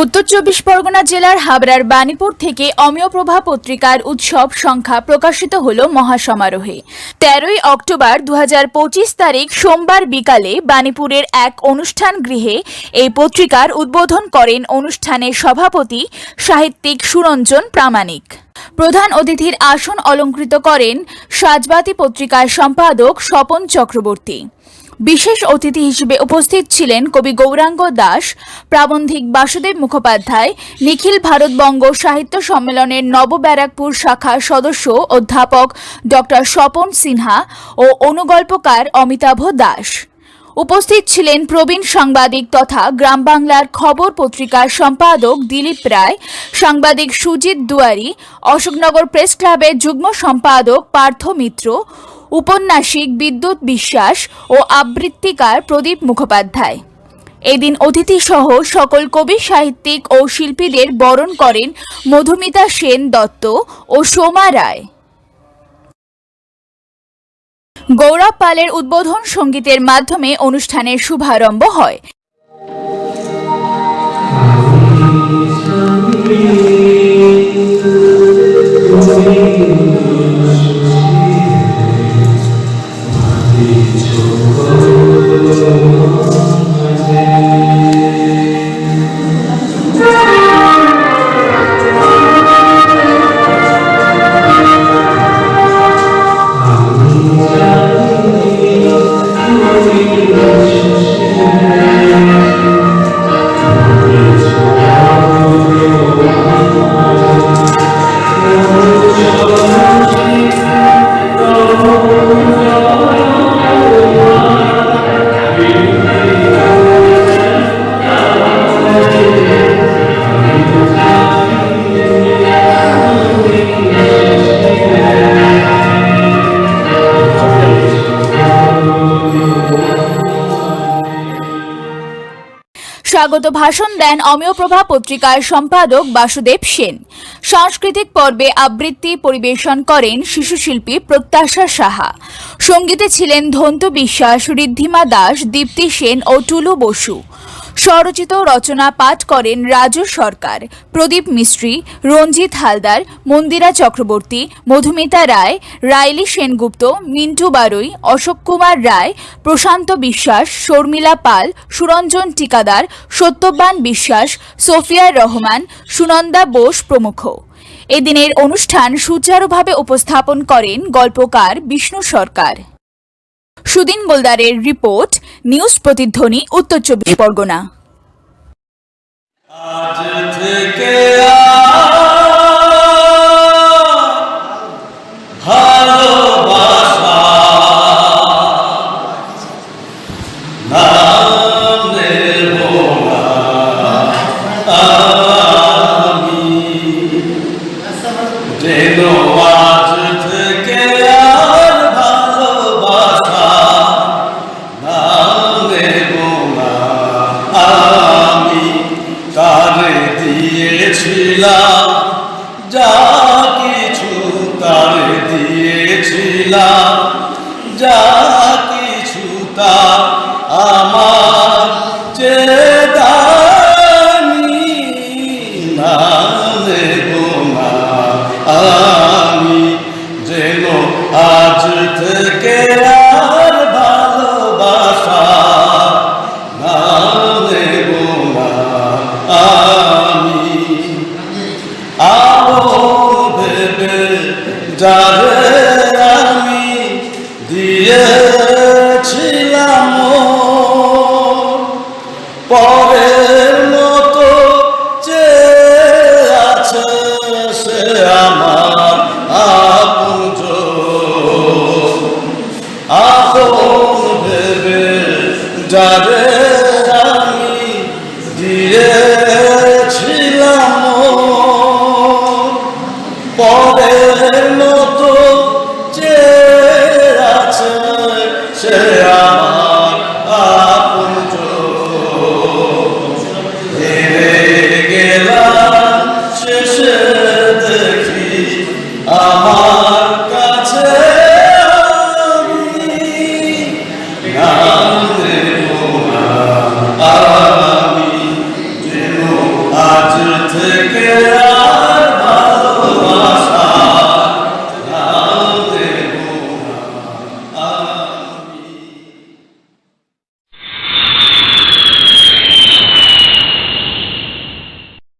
উত্তর 24 পরগনা জেলার হাবড়ার বাণীপুর থেকে অমিয় প্রভা পত্রিকার উৎসব সংখ্যা প্রকাশিত হল মহাসমারোহে। 13 অক্টোবর 2025 তারিখ সোমবার বিকালে বাণীপুরের এক অনুষ্ঠান গৃহে এই পত্রিকার উদ্বোধন করেন অনুষ্ঠানের সভাপতি সাহিত্যিক সুরঞ্জন প্রামাণিক। প্রধান অতিথির আসন অলঙ্কৃত করেন সাজবাতি পত্রিকার সম্পাদক স্বপন চক্রবর্তী। বিশেষ অতিথি হিসেবে উপস্থিত ছিলেন কবি গৌরাঙ্গ দাস, প্রাবন্ধিক বাসুদেব মুখোপাধ্যায়, নিখিল ভারতবঙ্গ সাহিত্য সম্মেলনের নবব্যারাকপুর শাখার সদস্য অধ্যাপক ডক্টর স্বপন সিনহা ও অনুগল্পকার অমিতাভ দাস। উপস্থিত ছিলেন প্রবীণ সাংবাদিক তথা গ্রাম বাংলার খবর পত্রিকার সম্পাদক দিলীপ রায়, সাংবাদিক সুজিত দুয়ারি, অশোকনগর প্রেস ক্লাবের যুগ্ম সম্পাদক পার্থ মিত্র, উপন্যাসিক বিদ্যুৎ বিশ্বাস ও আবৃত্তিকার প্রদীপ মুখোপাধ্যায়। এদিন অতিথিসহ সকল কবি সাহিত্যিক ও শিল্পীদের বরণ করেন মধুমিতা সেন দত্ত ও সোমা রায়। গৌরব পালের উদ্বোধন সঙ্গীতের মাধ্যমে অনুষ্ঠানের শুভারম্ভ হয়। স্বাগত ভাষণ দেন অমিয় প্রভা পত্রিকার সম্পাদক বাসুদেব সেন। সাংস্কৃতিক পর্বে আবৃত্তি পরিবেশন করেন শিশুশিল্পী প্রত্যাশা সাহা। সঙ্গীতে ছিলেন ধন্তু বিশ্বাস, ঋদ্ধিমা দাস, দীপ্তি সেন ও টুলু বসু। স্বরচিত রচনা পাঠ করেন রাজু সরকার, প্রদীপ মিস্ত্রি, রঞ্জিত হালদার, মন্দিরা চক্রবর্তী, মধুমিতা রায়, রাইলি সেনগুপ্ত, মিন্টু বারুই, অশোক কুমার রায়, প্রশান্ত বিশ্বাস, শর্মিলা পাল, সুরঞ্জন টিকাদার, সত্যবান বিশ্বাস, সোফিয়া রহমান, সুনন্দা বোস প্রমুখ। এদিনের অনুষ্ঠান সুচারুভাবে উপস্থাপন করেন গল্পকার বিষ্ণু সরকার। সুদিন গোলদারের রিপোর্ট, নিউজ প্রতিধ্বনি, উত্তর 24 পরগনা। যা কিছু তারে দিয়েছিলাম, যা কিছু তা আমার চেয়ে দামি, না নেব না আমি যেন আজ থেকে আর ভালোবাসা না নেব না আমি। ভেবে যারে আমি দিয়েছিলাম পরের মতো চেয়ে আছে সে আমার আপন ভেবে যারে